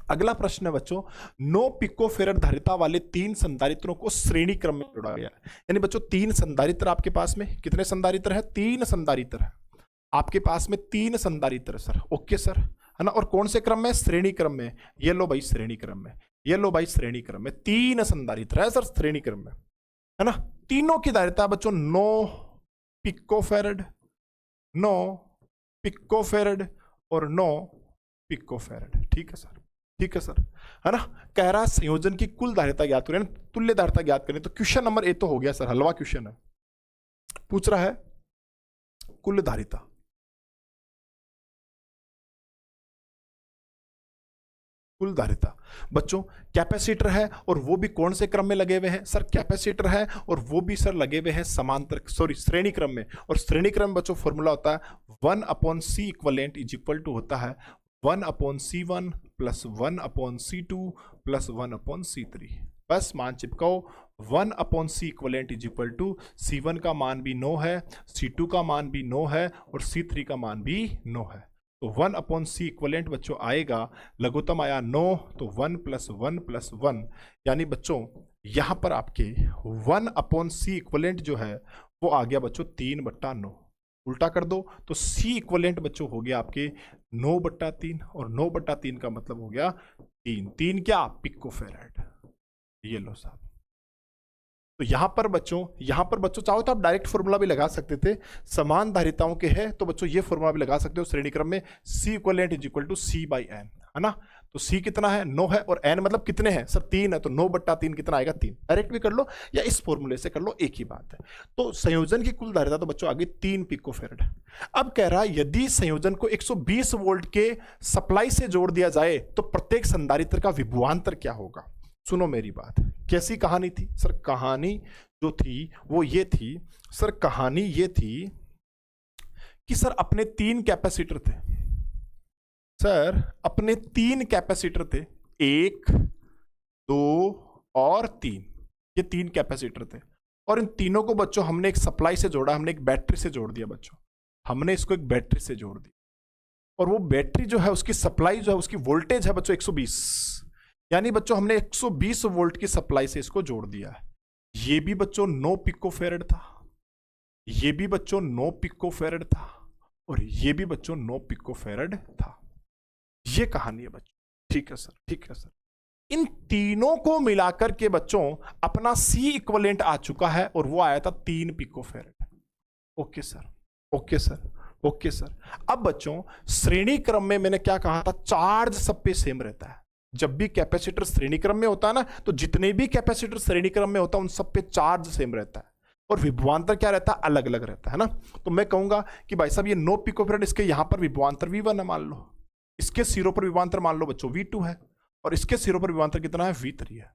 अगला प्रश्न है बच्चों, 9 पिकोफेरेड धारिता वाले 3 संधारित्रों को श्रेणी क्रम में जोड़ा गया है। यानी बच्चों 3 संधारित्र आपके पास में, कितने संधारित्र है? 3 संधारित्र है आपके पास में, 3 संधारित्र सर। ओके सर, है ना। और कौन से क्रम में? श्रेणी क्रम में। ये लो भाई श्रेणी क्रम में, ये लो भाई श्रेणी क्रम में 3 संधारित्र है सर श्रेणी क्रम में, है ना। तीनों की धारिता बच्चों 9 पिकोफेरेड, 9 पिकोफेरेड और 9 पिकोफेरेड। ठीक है सर, ठीक है सर, है ना। कह रहा है संयोजन की कुल धारिता ज्ञात करें, तुल्य धारिता ज्ञात करें। तो क्वेश्चन नंबर ए तो हो गया सर, हलवा क्वेश्चन है। पूछ रहा है कुल धारिता, कुल धारिता बच्चों। कैपेसिटर है और वो भी कौन से क्रम में लगे हुए हैं सर? कैपेसिटर है और वो भी सर लगे हुए हैं समांतर, सॉरी श्रेणी क्रम में। और श्रेणी क्रम में बच्चों फॉर्मूला होता है 1/C equivalent is equal to होता है 1/C1 plus 1/C2 plus 1/C3। बस मान चिपकाओ, 1/C equivalent is equal to C1 का मान भी 9 है, C2 का मान भी 9 है और C3 का मान भी 9 है। तो 1/C इक्वलेंट बच्चों आएगा, लघुत्तम आया 9, तो 1 प्लस 1 प्लस 1, यानी बच्चों यहां पर आपके 1/C इक्वलेंट जो है वो आ गया बच्चों 3/9। उल्टा कर दो तो C इक्वलेंट बच्चों हो गया आपके 9/3, और 9/3 का मतलब हो गया 3। 3 क्या? पिकोफेरेड। ये लो साहब। तो यहां पर बच्चों चाहो तो आप डायरेक्ट फॉर्मूला भी लगा सकते थे, समान धारिताओं के हैं तो बच्चों ये फॉर्मूला भी लगा सकते हो श्रेणी क्रम में, C equivalent is equal to C/n, है ना। तो C कितना है? 9 है, और n मतलब कितने हैं सर? 3 है, तो 9/3 कितना आएगा? 3। डायरेक्ट भी कर लो या इस फॉर्मूले से कर लो, एक ही बात है। तो संयोजन की कुल धारिता तो बच्चों आ गई 3 पिकोफेरेड। अब कह रहा है यदि संयोजन को 120 वोल्ट के सप्लाई से जोड़ दिया जाए तो प्रत्येक संधारित्र का विभवांतर क्या होगा? सुनो मेरी बात, कैसी कहानी थी सर? कहानी जो थी वो ये थी सर, कहानी ये थी कि सर अपने 3 कैपेसिटर थे सर, अपने 3 कैपेसिटर थे, 1, 2 और 3। ये 3 कैपेसिटर थे और इन तीनों को बच्चों हमने एक सप्लाई से जोड़ा, हमने एक बैटरी से जोड़ दिया बच्चों, हमने इसको एक बैटरी से जोड़ दिया। और वो बैटरी जो है उसकी सप्लाई जो है उसकी वोल्टेज है बच्चों 120, यानी बच्चों हमने 120 वोल्ट की सप्लाई से इसको जोड़ दिया है। ये भी बच्चों 9 पिकोफेरेड था, ये भी बच्चों 9 पिकोफेरेड था, और ये भी बच्चों 9 पिकोफेरेड था। ये कहानी है बच्चों। ठीक है सर, ठीक है सर। इन तीनों को मिलाकर के बच्चों अपना C इक्विवेलेंट आ चुका है और वो आया था 3 picofarad. Okay sir, okay sir, okay sir. अब बच्चों श्रेणी क्रम में मैंने क्या कहा था? चार्ज सब पे सेम रहता है। जब भी कैपेसिटर श्रेणी क्रम में होता है ना, तो जितने भी कैपेसिटर श्रेणी क्रम में होता है उन सब पे चार्ज सेम रहता है और विभवांतर क्या रहता है? अलग अलग रहता है ना। तो मैं कहूंगा कि भाई साहब ये 9 पिकोफेरेड, इसके यहां पर विभवांतर V1 है मान लो, इसके सिरों पर विभवांतर मान लो बच्चों V2 है, और इसके सिरों पर विभवांतर कितना है? V3 है।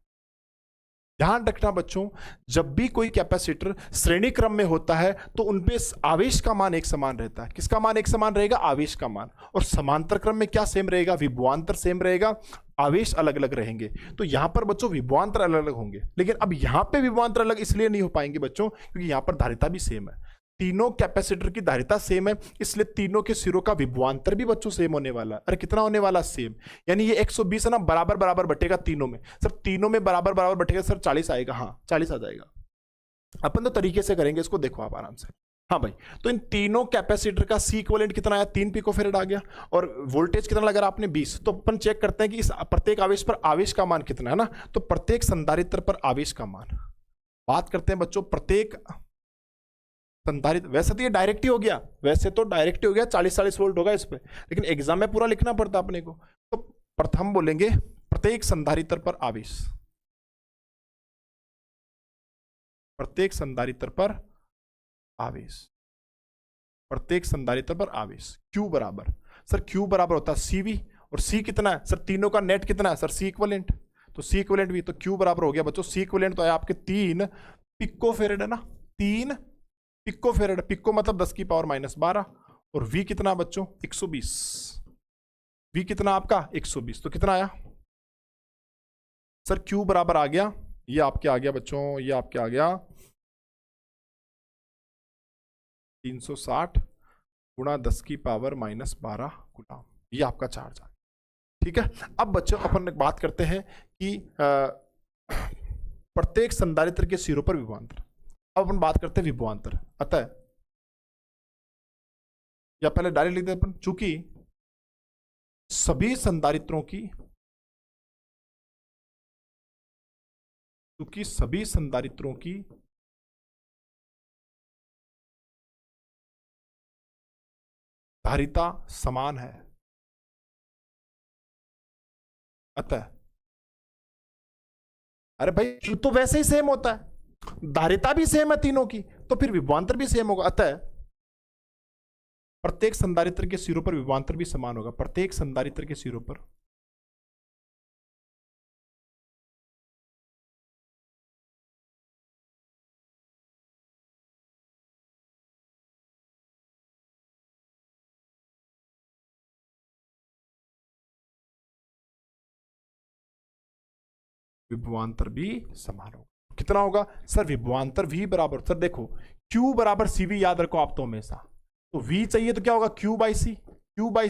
ध्यान रखना बच्चों, जब भी कोई कैपेसिटर श्रेणी क्रम में होता है तो उनपे आवेश का मान एक समान रहता है। किसका मान एक समान रहेगा? आवेश का मान। और समांतर क्रम में क्या सेम रहेगा? विभवांतर सेम रहेगा, आवेश अलग अलग रहेंगे। तो यहां पर बच्चों विभवांतर अलग अलग होंगे, लेकिन अब यहां पे विभवांतर अलग इसलिए नहीं हो पाएंगे बच्चों क्योंकि यहां पर धारिता भी सेम है। तीनों कैपेसिटर की धारिता सेम है, इसलिए तीनों के सिरों का विभवांतर भी बच्चों सेम होने वाला है। अरे कितना होने वाला? सेम। यानी ये 120 है ना, बराबर बराबर बटेगा तीनों में। सर तीनों में बराबर बराबर बटेगा सर 40 आएगा। हाँ 40 आ जाएगा। अपन तो तरीके से करेंगे इसको, देखो आप आराम से। हाँ भाई, तो इन तीनों कैपेसिटर का C इक्विवेलेंट कितना आया? 3 पिकोफेरेड आ गया। और वोल्टेज कितना लगा आपने? 20। तो अपन चेक करते हैं कि इस प्रत्येक आवेश पर आवेश का मान कितना है ना। तो प्रत्येक संधारित्र पर आवेश का मान, बात करते हैं बच्चों प्रत्येक संधारित्र। वैसे तो ये डायरेक्ट ही हो गया, वैसे तो डायरेक्ट ही हो गया, 40-40 वोल्ट होगा इस पे, लेकिन एग्जाम में पूरा लिखना पड़ता अपने को। तो प्रथम बोलेंगे प्रत्येक संधारित्र पर आवेश, प्रत्येक संधारित्र पर आवेश, प्रत्येक संधारित्र पर आवेश। Q बराबर सर, Q बराबर होता है CV, और C कितना है सर? तीनों का नेट कितना है सर? C equivalent. तो C इक्विवेलेंट भी, तो Q बराबर हो गया बच्चों, C इक्विवेलेंट तो है आपके 3 पिकोफेरेड है ना, 3 पिकोफेरेड। पिको मतलब 10 की पावर -12, और V कितना बच्चों? 120। V कितना आपका? 120। तो कितना आया सर? Q बराबर आ गया, ये आपके आ गया बच्चों, ये आपके आ गया 360 गुणा 10 की पावर -12 गुना, ये आपका चार्ज आ गया। ठीक है। अब बच्चों अपन बात करते हैं कि प्रत्येक संधारित्र के सिरों पर विभवांतर। अब अपन बात करते हैं विभवांतर। अतः या पहले डायरेक्ट लिखते हैं अपन, चूंकि सभी संधारित्रों की धारिता समान है, अतः अरे भाई Q तो वैसे ही सेम होता है, धारिता भी सेम है तीनों की, तो फिर विभवांतर भी सेम होगा। अतः प्रत्येक संधारित्र के सिरों पर विभवांतर भी समान होगा। प्रत्येक संधारित्र के सिरों पर विभवांतर भी समान होगा। कितना होगा सर? विभवांतर V बराबर, सर देखो Q बराबर CV याद रखो आप तो हमेशा, तो V चाहिए तो क्या होगा Q by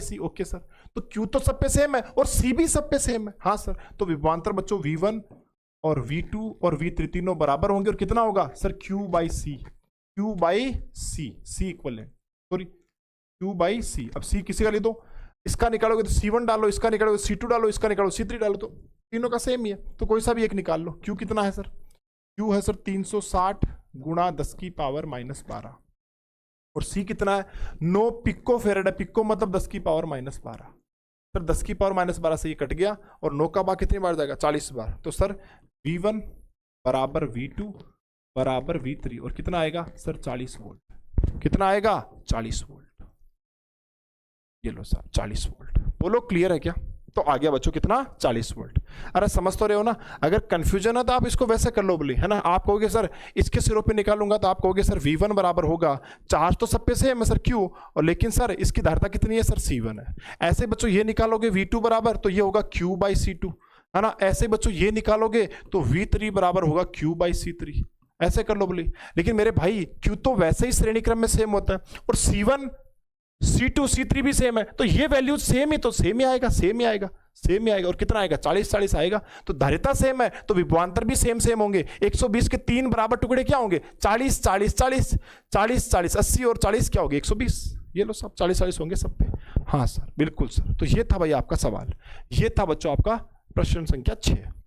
C. Okay sir, तो Q तो सब पे सेम है और C भी सब पे सेम है। हाँ सर, तो विभवांतर बच्चों V1 और V2 और V3 तीनों बराबर होंगे और कितना होगा sir? Q by c equal, sorry Q by c. अब C किसी का ले दो, इसका निकालोगे तो C1 डालो, इसका निकालोगे C2 डालो, इसका निकालो C3 डालो, तो तीनों का सेम ही है, तो कोई सा भी एक निकाल लो। Q कितना है सर? Q है सर 360 गुणा 10 की पावर -12, और C कितना है? 9 पिको फेरेड है। पिको मतलब 10 की पावर -12। सर 10 की पावर -12 से ये कट गया, और 9 का बार कितनी बार जाएगा? 40 बार। तो सर V1 बराबर V2 बराबर V3, और कितना आएगा सर? 40 वोल्ट। कितना आएगा? 40 वोल्ट। ये लो सर 40 वोल्ट। बोलो क्लियर है क्या? तो आ गया बच्चों कितना? 40 वोल्ट। अरे समझ तो रहे हो ना? अगर कंफ्यूजन है तो आप इसको वैसे कर लो बोली, है ना? आप कहोगे सर इसके सिरों पे निकालूंगा, तो आप कहोगे सर V1 बराबर होगा, चार्ज तो सब पे सेम है सर Q, और लेकिन सर इसकी धारिता कितनी है सर? C1 है। ऐसे बच्चों ये निकालोगे V2 बराबर, तो ये होगा Q बाई C2, है ना? ऐसे बच्चों ये निकालोगे तो V3 बराबर होगा Q बाई C3। ऐसे कर लो बोली। लेकिन मेरे भाई Q तो वैसे ही श्रेणी क्रम में सेम होता है, और C1 C2 C3 भी सेम है, तो ये वैल्यू सेम ही, तो सेम ही आएगा। और कितना आएगा? 40 आएगा। तो धारिता सेम है तो विभवांतर भी सेम होंगे। 120 के 3 बराबर टुकड़े क्या होंगे? 40 80 और 40 क्या होंगे? 120। ये लो सब 40 होंगे सब पे। हाँ सर बिल्कुल सर। तो ये था भाई आपका सवाल, ये था बच्चों आपका प्रश्न संख्या 6।